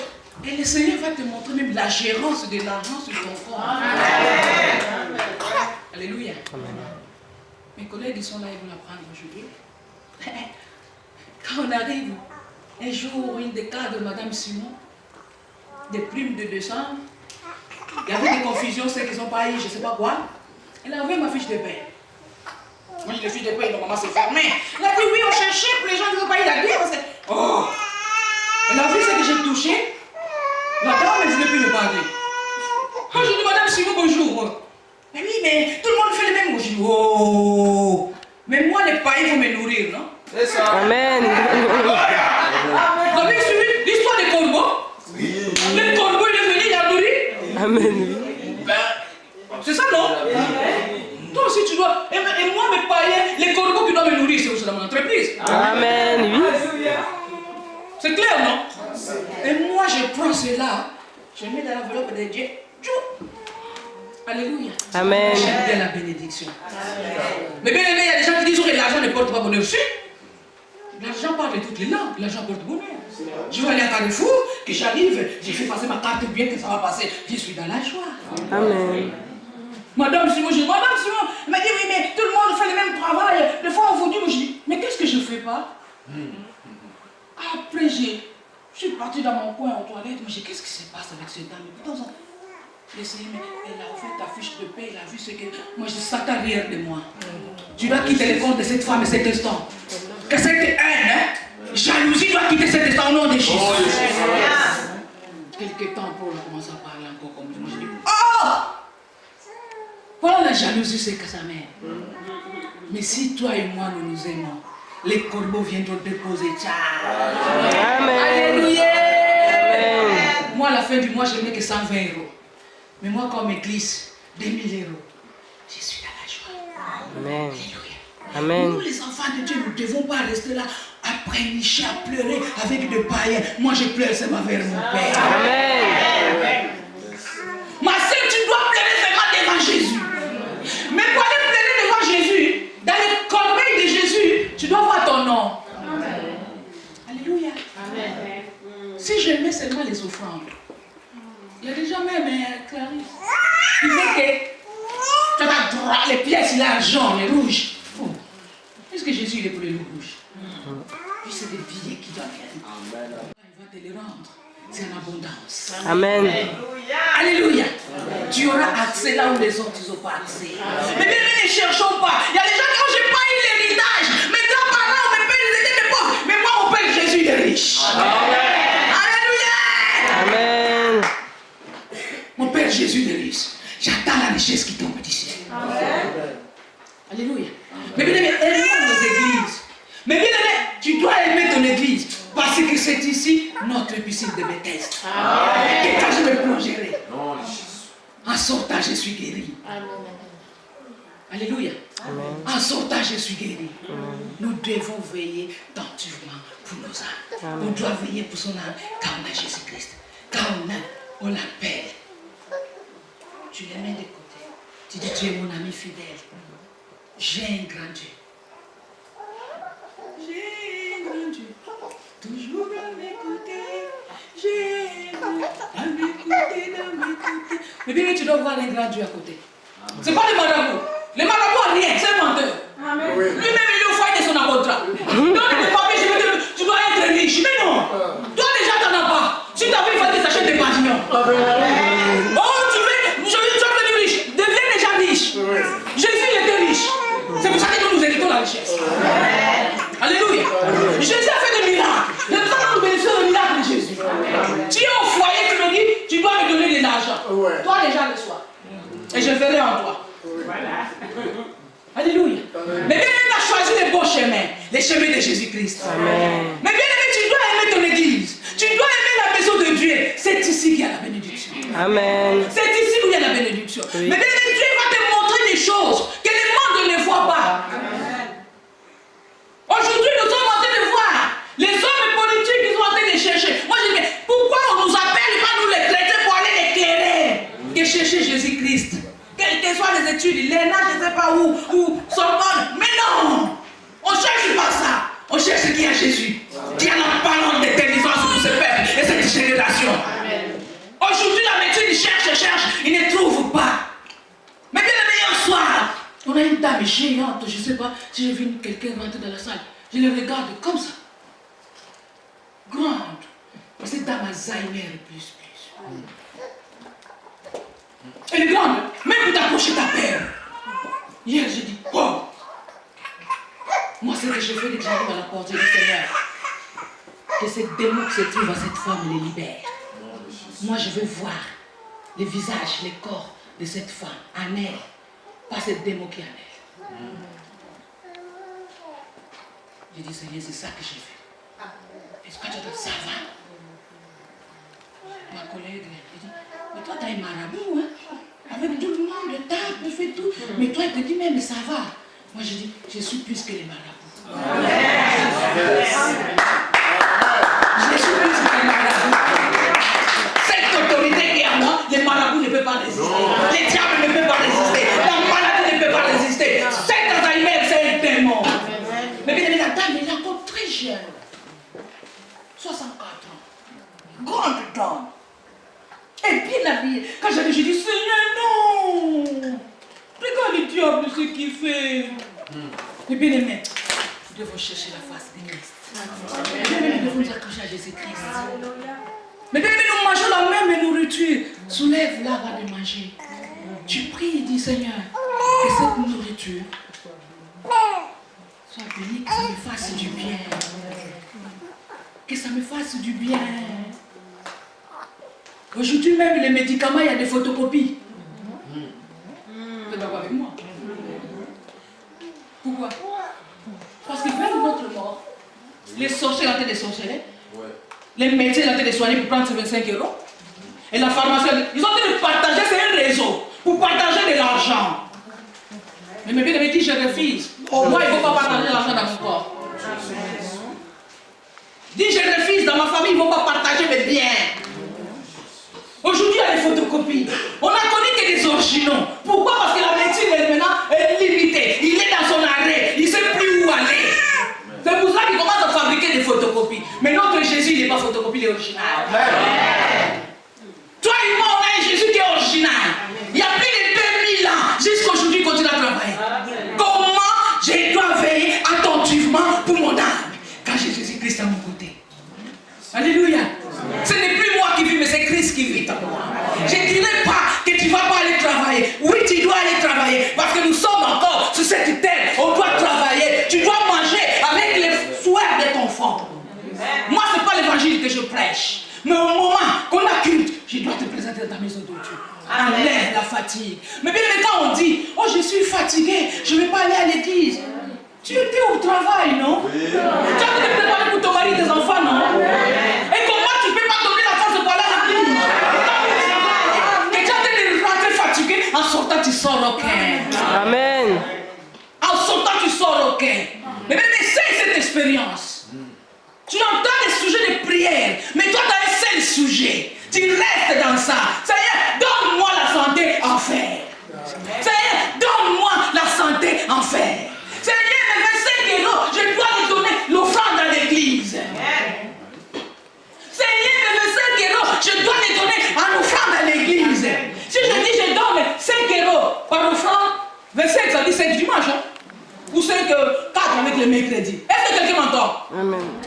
Speaker 1: Et le Seigneur va te montrer même la gérance de l'argent sur ton compte. Amen. Alléluia. Amen. Mes collègues ils sont là, ils vont l'apprendre aujourd'hui. Quand on arrive, un jour, une des cas de Madame Simon, des primes de décembre, il y avait des confusions, ceux qui n'ont pas eu, je ne sais pas quoi. Elle a envoyé ma fiche de paie. Moi, j'ai les fiches de paie, normalement c'est fermé. Elle a dit oui, on cherchait pour les gens qui n'ont pas eu la guerre. Oh! Elle a vu ce que j'ai touché. La dame, elle ne voulait plus me parler. Quand je dis Madame Simon, bonjour. Mais oui, mais tout le monde fait le même. Je dis oh! Mais moi, les païens vont me nourrir, non? C'est ça. Amen. Vous avez suivi l'histoire des corbeaux? Oui. Le corbeau, il est venu, il a nourri. Amen. Ben, c'est ça, non? Amen. Toi aussi, tu dois. Et moi, mes païens, les corbeaux qui doivent me nourrir, c'est aussi dans mon entreprise. Amen. Oui. C'est clair, non? Et moi, je prends cela, je mets dans l'enveloppe de Dieu. Alléluia. Amen. J'aime bien la bénédiction. Amen. Mais bien aimé, il y a des gens qui disent que l'argent ne porte pas bonheur. Si. L'argent parle de toutes les langues. L'argent porte bonheur. Je vais aller à Carrefour, que j'arrive, j'ai fait passer ma carte bien que ça va passer. Je suis dans la joie. Amen. Madame Simon, elle m'a dit, oui, mais tout le monde fait le même travail. Des fois, on vous dit, moi, je dis, mais qu'est-ce que je ne fais pas? Après, je suis partie dans mon coin aux toilettes. Mais qu'est-ce qui se passe avec cette dame? J'ai essayé, mais elle a fait ta fiche de paie, elle a vu ce que... Moi, je dis, ça derrière de moi. Tu dois quitter le compte de cette femme et cet instant. Que cette haine, jalousie doit quitter cet instant au nom de Jésus. Quelque temps, Paul commence à parler encore comme moi. Je dis, oh! Voilà la jalousie, c'est que ça mène. Mais si toi et moi, nous nous aimons, les corbeaux viendront déposer. Amen. Alléluia. Amen. Moi, à la fin du mois, je n'ai que 120 €. Mais moi, comme église, 2000 €. Je suis dans la joie.
Speaker 2: Amen.
Speaker 1: Alléluia.
Speaker 2: Amen.
Speaker 1: Nous, les enfants de Dieu, nous ne devons pas rester là à prénicher, à pleurer avec des païens. Moi, je pleure seulement vers mon Père.
Speaker 2: Amen.
Speaker 1: Ma soeur, tu dois pleurer seulement devant Jésus. Mais pour aller pleurer devant Jésus, dans les corbeilles de Jésus, tu dois voir ton nom. Amen. Alléluia. Amen. Si je mets seulement les offrandes, il y a des gens même, Clarisse, qui fait que tu as droit, les pièces, l'argent, les rouges. Oh. Est-ce que Jésus il est pour les rouges? Puis c'est des billets qui doivent être. Il va te les rendre. C'est en abondance.
Speaker 2: Amen.
Speaker 1: Alléluia. Tu auras accès là où les autres n'ont pas accès. Mais bien, ne cherchons pas. Il y a des gens qui disent, j'ai pas eu l'héritage. Mes grands-parents, mes pères, ils étaient des pauvres. Mais moi, mon père Jésus, il est riche. Alléluia.
Speaker 2: Amen.
Speaker 1: Mon père Jésus, il est riche. J'attends la richesse qui tombe du ciel. Alléluia. Mais bien aimé, aimons nos églises. Mais bien aimé, tu dois aimer ton église. Parce que c'est ici notre piscine de Bethesda. Et quand je me plongerai, en sortant, je suis guéri. Alléluia. En sortant, je suis guéri. Nous devons veiller tentuvement pour nos âmes. On doit veiller pour son âme quand on a Jésus-Christ. Quand on l'appelle. Tu les mets de côté. Tu dis, tu es mon ami fidèle. J'ai un grand Dieu. J'ai un grand Dieu. Toujours à m'écouter. J'ai à m'écouter. Mais bien, tu dois voir un grand Dieu à côté. Ce n'est pas les marabouts. Les marabouts n'ont rien, c'est un menteur. Lui-même, il est au foyer de son apôtre. Donne des papiers, je veux dire, tu dois être riche. Mais non. Toi, déjà, tu n'en as pas. Si tu avais, il fallait que tu achètes des pavillons. Oh, tu veux devenir riche. Deviens déjà riche. Jésus, il était riche. C'est pour ça que nous héritons la richesse. Alléluia. Jésus a fait des miracles. Le temps nous bénéficions le miracle de Jésus. Tu es au foyer, tu me dis, tu dois me donner de l'argent. Toi, déjà, le soir. Et je ferai en toi. Alléluia. Mais bien aimé, tu as choisi les bons chemins, les chemins de Jésus-Christ. Mais bien aimé, tu dois aimer ton église. Tu dois aimer la maison de Dieu. C'est ici qu'il y a la bénédiction.
Speaker 2: Amen.
Speaker 1: C'est ici où il y a la bénédiction. Oui. Mais bien aimé, Dieu va te montrer des choses que le monde ne voit pas. Aujourd'hui, nous sommes en train de voir les hommes politiques qui sont en train de chercher. Moi, je dis, mais pourquoi on nous appelle pas nous les chrétiens pour aller l'éclairer? Que chercher Jésus-Christ. Quelles que soient les études, l'ENA, je ne sais pas où Sorbonne. Mais non! On ne cherche pas ça. On cherche ce qui est Jésus. Qui a la parole de délivrance pour ce peuple et cette génération. Aujourd'hui, la médecine cherche, il ne trouve pas. Mais bien le meilleur soir, on a une dame géante, je ne sais pas si j'ai vu quelqu'un rentrer dans la salle. Je le regarde comme ça. Grande. Cette dame Alzheimer plus. Elle est grande, même pour t'approcher ta père. Hier, j'ai dit, oh! Moi, ce que je fais dès que j'arrive à la porte, j'ai dit, Seigneur, que cette démon qui se trouve à cette femme les libère. Moi, je veux voir les visages, les corps de cette femme en elle, pas cette démon qui est en elle. J'ai dit, Seigneur, c'est ça que j'ai fait. Est-ce que tu as ça va? Ma collègue, elle dit, mais toi, tu as un marabout, hein? Avec tout le monde, le tape, tu fais tout. Mais toi, elle te dit, mais ça va. Moi, je dis, je suis plus que les marabouts. Je suis plus que les marabouts. Cette autorité qui est à moi, les marabouts ne peuvent pas résister. Les diables ne peuvent pas résister. La maladie ne peut pas résister. Cet Alzheimer, c'est un démon. Mais bien évidemment, la dame, elle est encore très jeune. 64 ans. Grande dame. Et bien habillée. Quand j'ai dit, Seigneur, non. fait. Mais bien aimé, nous devons chercher la face de Christ. Nous devons nous accrocher à Jésus-Christ. Mais bien aimé, nous mangeons la même nourriture. Soulève-la avant de manger. Tu pries et dis Seigneur, que cette nourriture soit bénie, que ça me fasse du bien. Que ça me fasse du bien. Aujourd'hui même, les médicaments, il y a des photocopies. Vous êtes d'accord avec moi? Pourquoi? Parce que vers notre mort, les sorciers ont été des sorciers, les médecins ont été des soignés pour prendre ces 25 €. Et la pharmacie, ils ont été de partager, c'est un réseau, pour partager de l'argent. Mais mes bien-aimés disent, je refuse. Moi, il ne faut pas partager l'argent dans mon corps. Dis, je refuse, dans ma famille, ils ne vont pas partager mes biens. Aujourd'hui, il y a des photocopies. On n'a connu que des originaux. Pourquoi? Parce que la médecine est maintenant limitée. Il est dans son arrêt. Il ne sait plus où aller. C'est pour ça qu'il commence à fabriquer des photocopies. Mais notre Jésus, il n'est pas photocopie, il est original. Toi et moi, on a un Jésus qui est original. Il y a plus de 2000 ans. Jusqu'aujourd'hui, il continue à travailler. Comment je dois veiller attentivement pour mon âme quand j'ai Jésus-Christ à mon côté? Alléluia. Ce n'est plus moi qui vis, mais c'est Christ qui vit en moi. Je ne dirais pas que tu ne vas pas aller travailler. Oui, tu dois aller travailler. Parce que nous sommes encore sur cette terre. On doit travailler. Tu dois manger avec les souhaits de ton fond. Moi, ce n'est pas l'évangile que je prêche. Mais au moment qu'on a culte, je dois te présenter dans ta maison de Dieu. Enlève la fatigue. Mais bien, quand on dit, oh, je suis fatigué, je ne vais pas aller à l'église. Tu étais au travail, non? Oui. Tu as te préparer pour ton mari et tes enfants, non? Et comment tu ne peux pas donner la force de parler à l'église? Et tu as te rentrer fatigué, en sortant tu sors au cœur.
Speaker 2: Amen.
Speaker 1: En sortant tu sors au cœur. Mais essaye cette expérience. Tu entends des sujets de prière, mais toi tu as un seul sujet. Tu restes dans ça. Seigneur, donne-moi la santé en fer. Seigneur, donne-moi la santé en fer. Seigneur, mes 25 €, je dois les donner l'offrande à l'église. Seigneur, mes 25 €, je dois les donner en offrande à l'église. Si je dis je donne 5 € par offrande, 25, ça dit 5 dimanches, hein? Ou 5, 4 avec le mercredi. Est-ce que quelqu'un m'entend?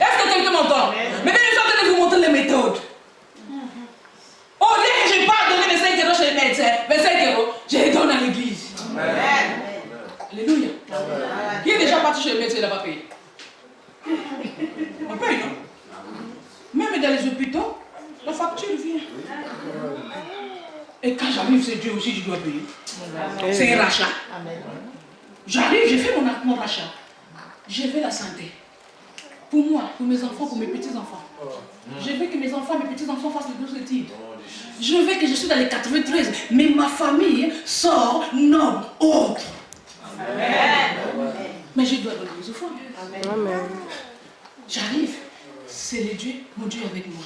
Speaker 1: Est-ce que quelqu'un m'entend? Mais bien, je suis en train de vous montrer les méthodes. Au lieu que je n'ai pas donné mes 5 € chez le médecin, 25 €, je les donne à l'église. Alléluia. Qui est déjà parti chez le médecin et n'a pas payé? On paye, non? Même dans les hôpitaux, la facture vient. Et quand j'arrive, c'est Dieu aussi, je dois payer. C'est un rachat. J'arrive, j'ai fait mon rachat. Je veux la santé. Pour moi, pour mes enfants, pour mes petits-enfants. Je veux que mes enfants, mes petits-enfants fassent les 12 études. Je veux que je suis dans les 93, mais ma famille sort non autre. Mais je dois donner les offrandes. J'arrive, c'est le Dieu, mon Dieu avec moi.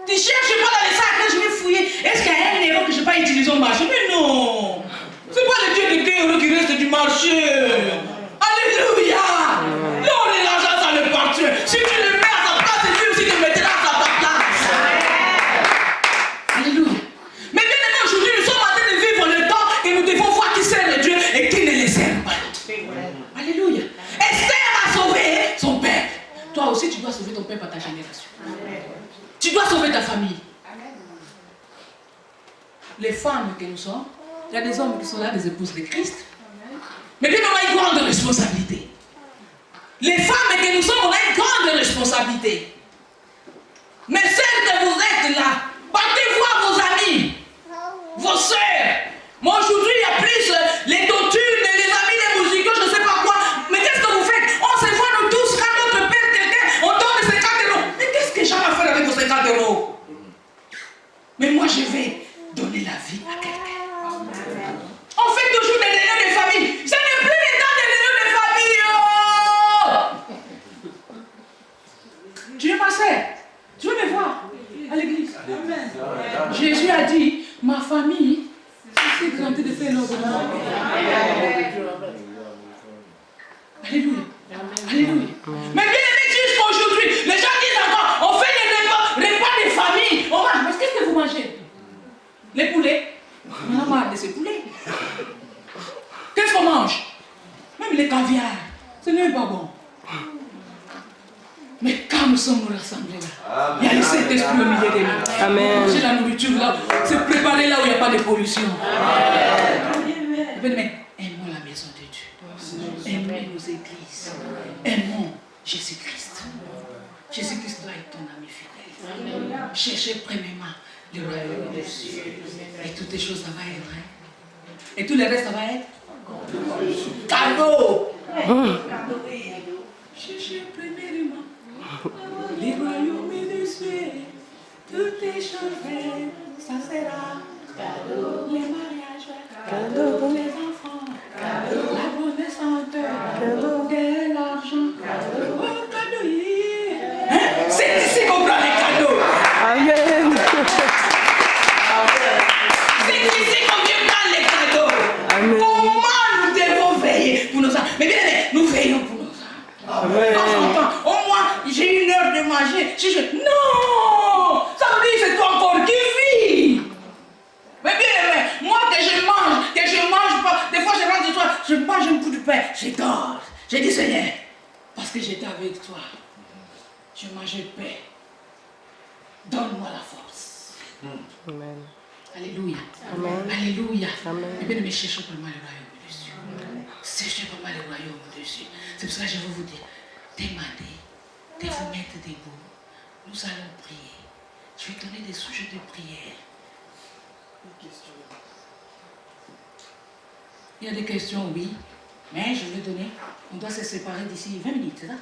Speaker 1: Tu cherches pas dans les sacs que je vais fouiller. Est-ce qu'il y a 1 € que je n'ai pas utilisé au marché? Mais non! C'est pas le Dieu de 2 € qui reste du marché. Alléluia! Non, l'argent, ça ne part. Si tu le mets à sa place, c'est lui aussi qui le mettra à ta place. Alléluia. Mais bien aimé, aujourd'hui, nous sommes en train de vivre le temps et nous devons voir qui sert le Dieu et qui ne le sert pas. Alléluia. Esther a sauvé son père. Toi aussi, tu dois sauver ton père par ta génération. Tu dois sauver ta famille. Les femmes que nous sommes, il y a des hommes qui sont là, des épouses de Christ. Mais bien, on a une grande responsabilité. Les femmes que nous sommes, on a une grande responsabilité. Mais celles que vous êtes là, partez voir vos amis, vos sœurs. Moi, aujourd'hui, il y a plus les tortues, les amis, les musicaux, je ne sais pas quoi. Mais qu'est-ce que vous faites? On se voit nous tous, quand notre père quelqu'un, on donne 50 €. Mais qu'est-ce que j'en ai à faire avec vos 50 €? Mais moi, je vais donner la vie à quelqu'un. On fait toujours des réunions de famille. Ce n'est plus le temps des réunions de famille. Oh! Tu es ma sœur. Tu veux me voir à l'église. Jésus a dit, ma famille, c'est ce que j'ai en train de faire l'ordre. Alléluia. Alléluia. Mais bien aimé, jusqu'aujourd'hui, les gens disent encore, on fait des repas de famille. On mange. Mais qu'est-ce que vous mangez? Les poulets. On a marre de ces poulets. le caviar. Ce n'est pas bon. Mais quand nous sommes rassemblés là, il y a le Saint-Esprit au milieu de nous.
Speaker 2: Amen.
Speaker 1: Manger la nourriture là, se préparer là où il n'y a pas de pollution. Mais aimons la maison de Dieu. Aimons nos églises. Aimons Jésus-Christ. Jésus-Christ doit être ton ami fidèle. Cherchez premièrement le royaume des cieux. Et toutes les choses, ça va être vrai. Et tout le reste, ça va être cadeau. Cherchez premièrement les royaumes des cieux. Toutes les choses vraies, ça sera cadeau. Les mariages, cadeau. Les enfants, cadeau. La bonne santé, cadeau. De l'argent, cadeau. Oh, cadeau. Hein? C'est ici qu'on prend les cadeaux.
Speaker 2: Amen.
Speaker 1: C'est ici qu'on vient prendre les cadeaux.
Speaker 2: Amen.
Speaker 1: Comment nous devons veiller pour nos enfants? Mais bien, nous veillons pour nos enfants.
Speaker 2: Amen.
Speaker 1: Au moins, j'ai une heure de manger. Non! Ça veut dire que c'est toi encore qui vis. Mais bien, moi que je mange pas. Des fois, je rentre de toi, je mange un bout de pain, je dors. Je dis, Seigneur, parce que j'étais avec toi, je mangeais pain. Donne-moi la force.
Speaker 2: Amen.
Speaker 1: Alléluia.
Speaker 2: Amen.
Speaker 1: Alléluia.
Speaker 2: Amen.
Speaker 1: Et bien, mais cherchez pour moi le royaume des cieux. Cherchez pour moi le royaume des cieux. C'est pour ça que je veux vous dire, demandez de vous mettre debout. Nous allons prier. Je vais donner des sujets de prière. Il y a des questions, oui. Mais je vais donner. On doit se séparer d'ici 20 minutes, c'est ça?